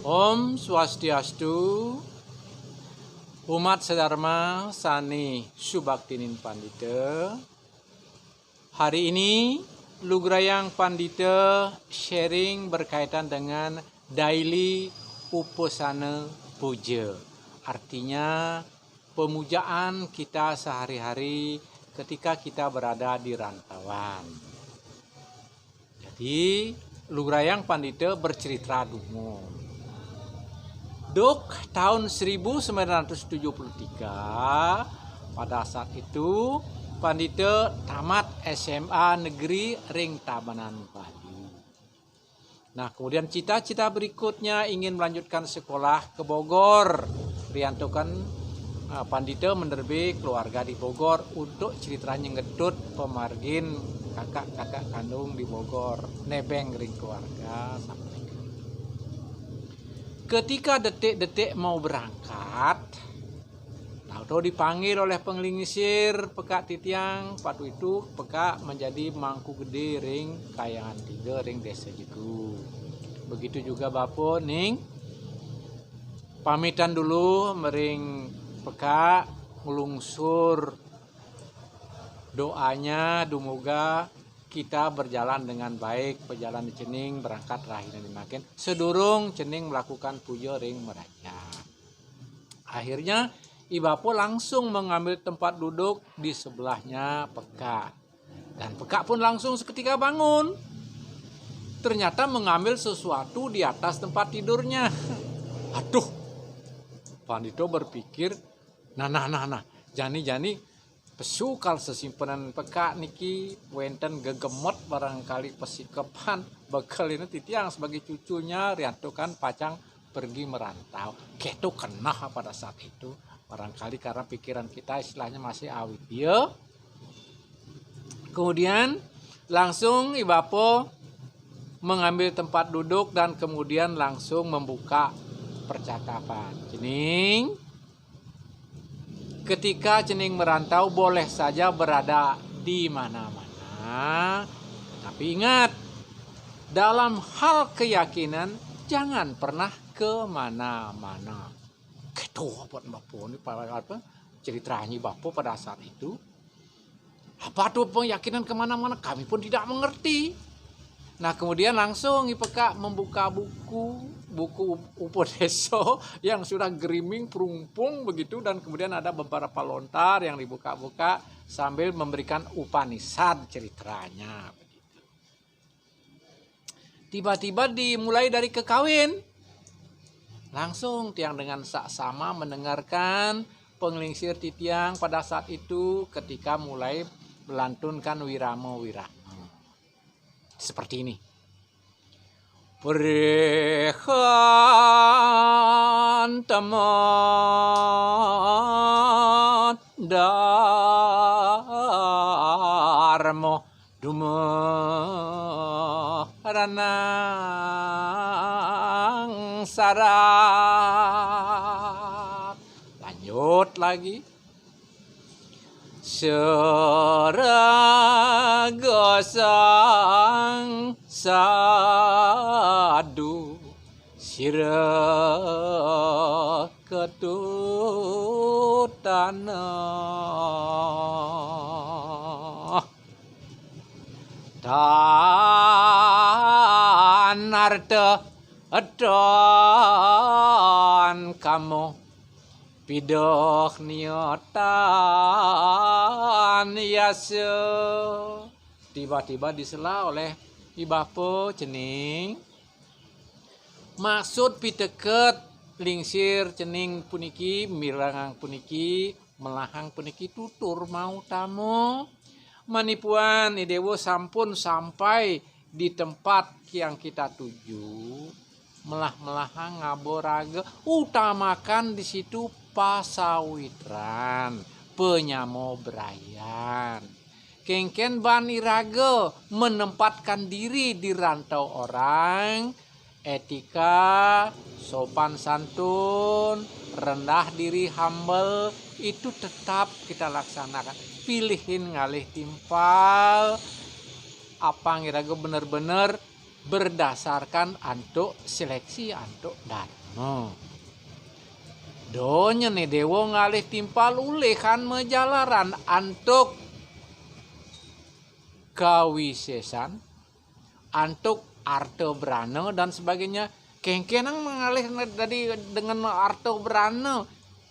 Om Swastiastu, umat sedharma sani subaktinin pandita. Hari ini Lugrayang Pandita sharing berkaitan dengan daily upasana puja. Artinya pemujaan kita sehari-hari ketika kita berada di rantauan. Jadi Lugrayang Pandita bercerita dungu. Duk tahun 1973 pada saat itu Pandita tamat SMA Negeri Ring Tabanan Bali. Nah, kemudian cita-cita berikutnya ingin melanjutkan sekolah ke Bogor. Riantokan Pandita menerbit keluarga di Bogor untuk ceritanya ngedut pemargin kakak-kakak kandung di Bogor, nebeng ring keluarga sampai. Ketika detik-detik mau berangkat, tahu dipanggil oleh penglingsir Pekak Titiang. Waktu itu Pekak menjadi mangku gede ring Kayangan 3 ring Desa Jegu. Begitu juga Bapo ning pamitan dulu mering Pekak ngelungsur doanya dumuga kita berjalan dengan baik, berjalan di cening, berangkat rahina dimakin, sedurung cening melakukan puja ring meraja. Akhirnya Ibapo langsung mengambil tempat duduk di sebelahnya Pekak. Dan Pekak pun langsung seketika bangun. Ternyata mengambil sesuatu di atas tempat tidurnya. Aduh, Pandita berpikir, nah, jani pesukal sesimpanan Pekak niki wenten gegemot barangkali pesikepan bekal ini Titiang sebagai cucunya Rianto kan pacang pergi merantau. Ketu kena pada saat itu barangkali karena pikiran kita istilahnya masih awit ya. Kemudian langsung Ibapo mengambil tempat duduk dan kemudian langsung membuka percakapan. Cening, ketika cening merantau boleh saja berada di mana-mana. Tapi ingat, dalam hal keyakinan jangan pernah kemana-mana. Ketua buat Bapo ini apa ceritanya Bapo pada saat itu. Apa tuh keyakinan kemana-mana? Kami pun tidak mengerti. Nah, kemudian langsung Pekak membuka buku Upodeso yang sudah geriming perumpung begitu, dan kemudian ada beberapa lontar yang dibuka-buka sambil memberikan Upanishad ceritanya begitu. Tiba-tiba dimulai dari kekawin. Langsung tiang dengan saksama mendengarkan penglingsir Titiang pada saat itu ketika mulai melantunkan wirama-wirama. Seperti ini. Prehan tamat darmo dumaranang sarat. Lanjut lagi. Seragosang sadu sira ketutana tanarta adon kamu pidoh niotan yasa. Tiba-tiba disela oleh Ibapo cening. Maksud piteket lingsir cening puniki mirangang puniki melahang puniki tutur mau tamu. Manipuan idewo sampun sampai di tempat yang kita tuju. Melah-melahang ngaboraga, utamakan di situ pasawitran, penyamobrayan. Kengken bani raga menempatkan diri di rantau orang, etika, sopan santun, rendah diri, humble, itu tetap kita laksanakan. Pilihin ngalih timpal, apa ngiraga bener-bener berdasarkan antuk seleksi antuk dharma. Donya nih dewo ngalih timpal ulehan menjalaran antuk kawisesan, antuk arto brana dan sebagainya. Kengkenang mengalih tadi dengan arto brana.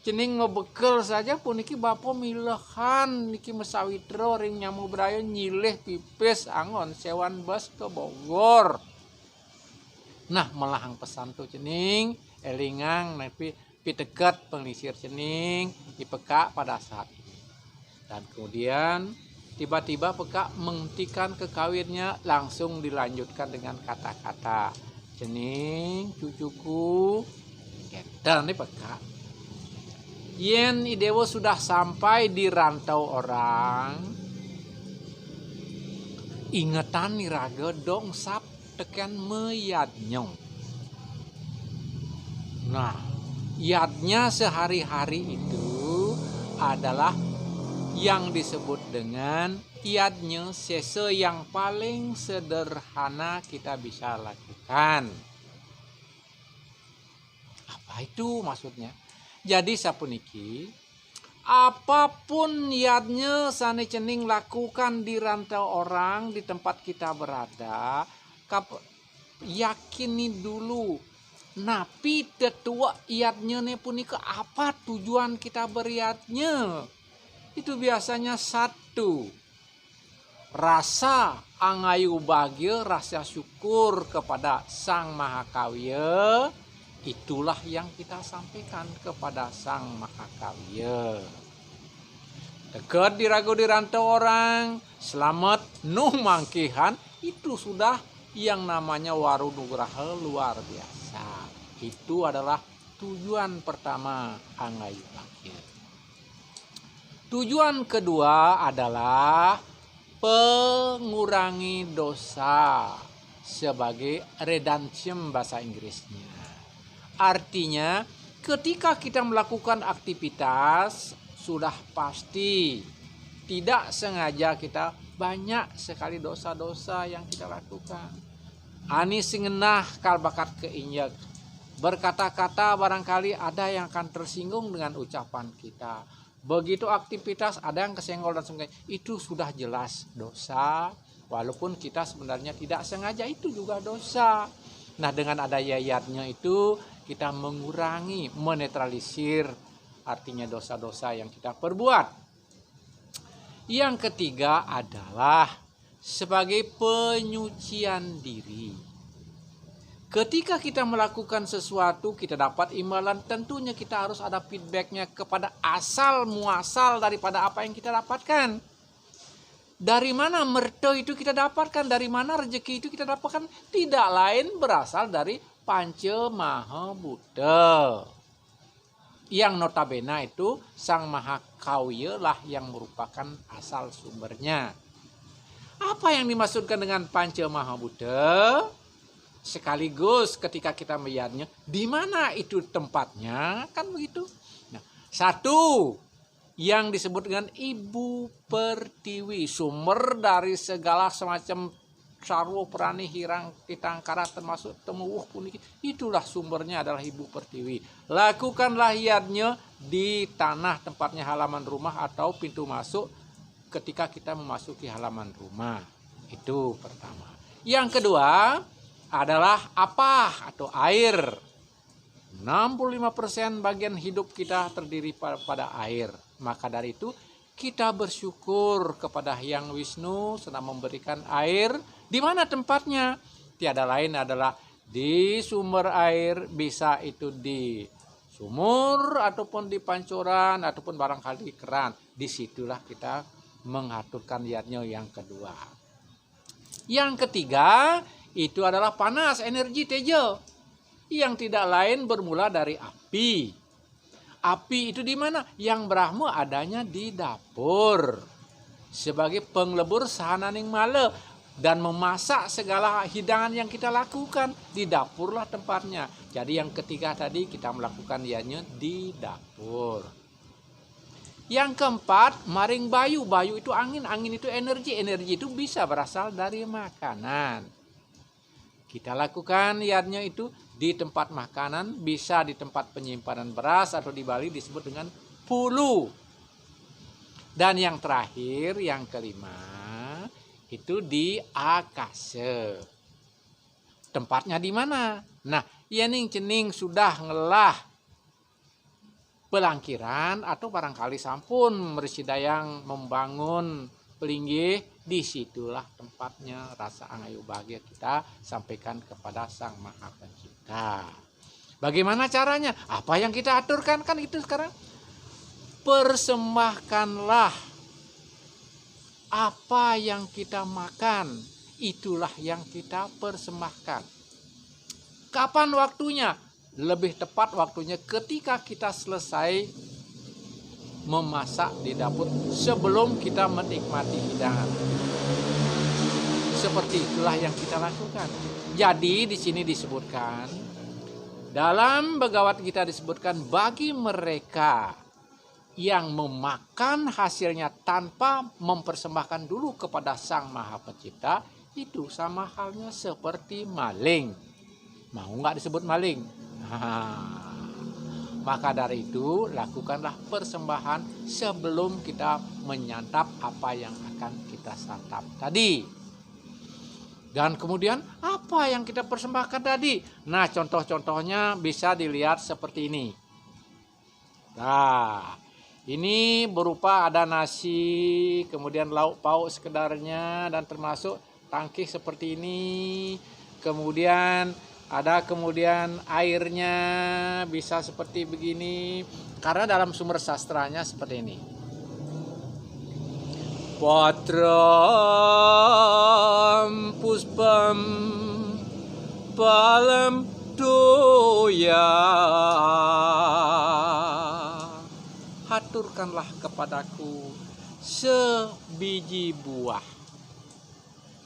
Cening ngebekel saja pun niki bapo milehan niki mesawitro ring nyamu braya nyileh pipis angon sewan bus ke Bogor. Nah melahang pesan tuh cening elingang napi piteket pengisir cening dipeka pada saat ini. Dan kemudian tiba-tiba peka menghentikan kekawinnya langsung dilanjutkan dengan kata-kata cening cucuku dan nih peka. Yen idewo sudah sampai di rantau orang, ingetan niraga dong sap tekan meyadnya. Nah, yadnya sehari-hari itu adalah yang disebut dengan yadnya sese yang paling sederhana kita bisa lakukan. Apa itu maksudnya? Jadi sapuniki, apapun niatnya sane cening lakukan di rantau orang di tempat kita berada, yakini dulu. Napi tetua iatnya ne punika apa tujuan kita beriatnya? Itu biasanya satu, rasa angayu bahagia, rasa syukur kepada Sang Maha Kawya. Itulah yang kita sampaikan kepada Sang Maha Kawya. Dekat diragu di rantau orang, selamat nuh mangkihan, itu sudah yang namanya warunugraha luar biasa. Itu adalah tujuan pertama angayu bahagia. Tujuan kedua adalah pengurangi dosa sebagai redemption bahasa Inggrisnya. Artinya ketika kita melakukan aktivitas sudah pasti tidak sengaja kita banyak sekali dosa-dosa yang kita lakukan. Ani singenah kal bakat keinjak. Berkata-kata barangkali ada yang akan tersinggung dengan ucapan kita. Begitu aktivitas ada yang kesenggol dan sebagainya. Itu sudah jelas dosa. Walaupun kita sebenarnya tidak sengaja itu juga dosa. Nah dengan ada yayatnya itu kita mengurangi, menetralisir artinya dosa-dosa yang kita perbuat. Yang ketiga adalah sebagai penyucian diri. Ketika kita melakukan sesuatu, kita dapat imbalan, tentunya kita harus ada feedbacknya kepada asal muasal daripada apa yang kita dapatkan. Dari mana merto itu kita dapatkan, dari mana rezeki itu kita dapatkan, tidak lain berasal dari Panca Maha Buddha. Yang notabene itu Sang Maha Kawya lah yang merupakan asal sumbernya. Apa yang dimaksudkan dengan Panca Maha Buddha? Sekaligus ketika kita melihatnya, di mana itu tempatnya, kan begitu. Nah, satu yang disebut dengan Ibu Pertiwi, sumber dari segala semacam sarwa prani hirang titangkara termasuk temuwuh puniki, itulah sumbernya adalah Ibu Pertiwi. Lakukanlah yadnya di tanah tempatnya halaman rumah atau pintu masuk ketika kita memasuki halaman rumah. Itu pertama. Yang kedua adalah apa atau air. 65% bagian hidup kita terdiri pada air. Maka dari itu kita bersyukur kepada Hyang Wisnu sedang memberikan air. Di mana tempatnya? Tiada lain adalah di sumber air, bisa itu di sumur ataupun di pancuran ataupun barangkali di keran. Disitulah kita mengaturkan niatnya yang kedua. Yang ketiga itu adalah panas, energi tejo yang tidak lain bermula dari api. Api itu di mana? Yang Brahma adanya di dapur sebagai penglebur sahananing male dan memasak segala hidangan yang kita lakukan di dapurlah tempatnya. Jadi yang ketiga tadi kita melakukan ianya di dapur. Yang keempat, maring bayu. Bayu itu angin, angin itu energi. Energi itu bisa berasal dari makanan. Kita lakukan niatnya itu di tempat makanan, bisa di tempat penyimpanan beras atau di Bali disebut dengan pulu. Dan yang terakhir, yang kelima, itu di akase. Tempatnya di mana? Nah, yening cening sudah ngelah pelangkiran atau barangkali sampun mersidayang membangun pelinggih, disitulah tempatnya rasa angayu bahagia kita sampaikan kepada Sang Maha Pencipta. Bagaimana caranya? Apa yang kita aturkan kan itu sekarang? Persembahkanlah apa yang kita makan, itulah yang kita persembahkan. Kapan waktunya? Lebih tepat waktunya ketika kita selesai memasak di dapur sebelum kita menikmati hidangan. Seperti itulah yang kita lakukan. Jadi di sini disebutkan, dalam Bhagavad Gita disebutkan bagi mereka yang memakan hasilnya tanpa mempersembahkan dulu kepada Sang Maha Pencipta, itu sama halnya seperti maling. Mau nggak disebut maling? Maka dari itu lakukanlah persembahan sebelum kita menyantap apa yang akan kita santap tadi. Dan kemudian apa yang kita persembahkan tadi? Nah, contoh-contohnya bisa dilihat seperti ini. Nah, ini berupa ada nasi, kemudian lauk pauk sekedarnya, dan termasuk tangkih seperti ini. Kemudian ada airnya bisa seperti begini. Karena dalam sumber sastranya seperti ini. Patram puspam palam doya. Haturkanlah kepadaku sebiji buah,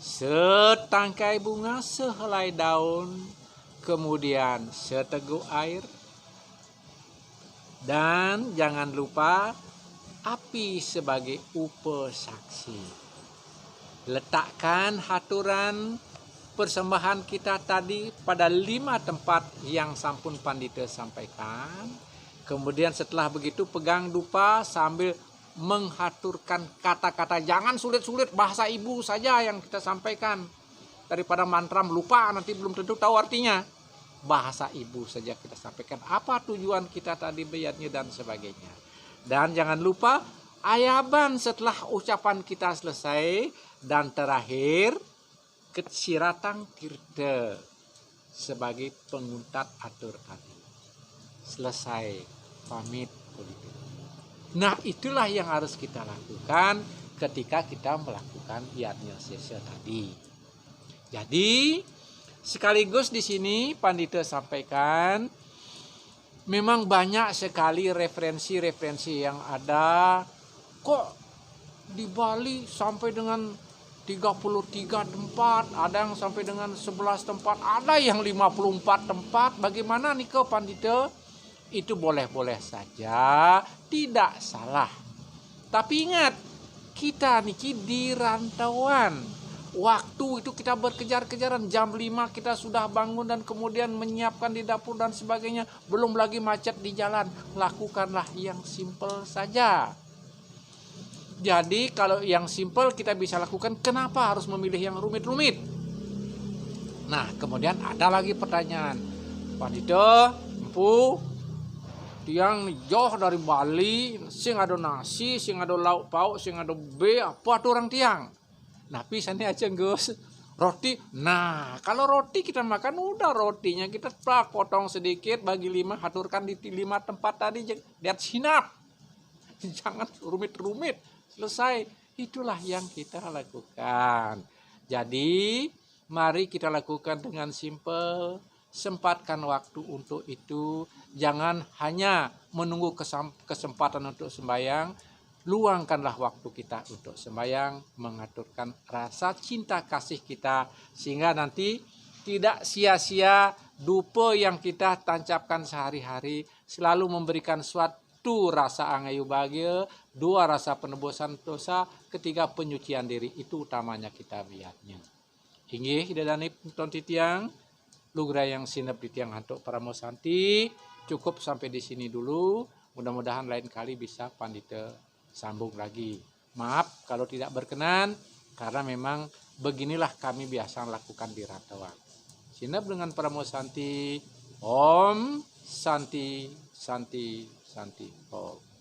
setangkai bunga, sehelai daun, kemudian seteguk air, dan jangan lupa api sebagai upasaksi. Letakkan haturan persembahan kita tadi pada 5 tempat yang sampun pandita sampaikan. Kemudian setelah begitu pegang dupa sambil menghaturkan kata-kata, jangan sulit-sulit, bahasa ibu saja yang kita sampaikan. Daripada mantra lupa nanti belum tentu tahu artinya. Bahasa ibu saja kita sampaikan apa tujuan kita tadi bayatnya dan sebagainya. Dan jangan lupa ayaban setelah ucapan kita selesai. Dan terakhir Ketsiratang Tirta sebagai penguntat atur tadi. Selesai pamit politik. Nah, itulah yang harus kita lakukan ketika kita melakukan yatnya sesya tadi. Jadi sekaligus di sini Pandita sampaikan memang banyak sekali referensi-referensi yang ada. Kok di Bali sampai dengan 33 tempat, ada yang sampai dengan 11 tempat, ada yang 54 tempat. Bagaimana nih ke Pandita? Itu boleh-boleh saja, tidak salah. Tapi ingat, kita niki di rantauan. Waktu itu kita berkejar-kejaran, jam 5 kita sudah bangun dan kemudian menyiapkan di dapur dan sebagainya. Belum lagi macet di jalan. Lakukanlah yang simple saja. Jadi kalau yang simple kita bisa lakukan, kenapa harus memilih yang rumit-rumit? Nah, kemudian ada lagi pertanyaan. Pandita, empu, tiang jauh dari Bali, sing ada nasi, sing ada lauk pauk, sing ada apa tuh orang tiang? Nah, pisahnya aja Gus. Roti. Nah, kalau roti kita makan udah rotinya kita potong sedikit bagi 5, haturkan di 5 tempat tadi, lihat sinap. Jangan rumit-rumit. Selesai. Itulah yang kita lakukan. Jadi, mari kita lakukan dengan simple. Sempatkan waktu untuk itu. Jangan hanya menunggu kesempatan untuk sembahyang. Luangkanlah waktu kita untuk sembahyang, mengaturkan rasa cinta kasih kita, sehingga nanti tidak sia-sia dupa yang kita tancapkan sehari-hari, selalu memberikan suatu rasa angayu bahagia, 2 rasa penebusan dosa, 3 penyucian diri. Itu utamanya kita lihatnya. Inggih idadani ton titiang, lugra yang sinep di tiang hantuk Paramo Santi. Cukup sampai di sini dulu. Mudah-mudahan lain kali bisa Pandita sambung lagi. Maaf kalau tidak berkenan, karena memang beginilah kami biasa lakukan di Rantauan. Sinep dengan Paramo Santi. Om Santi Santi Santi Om.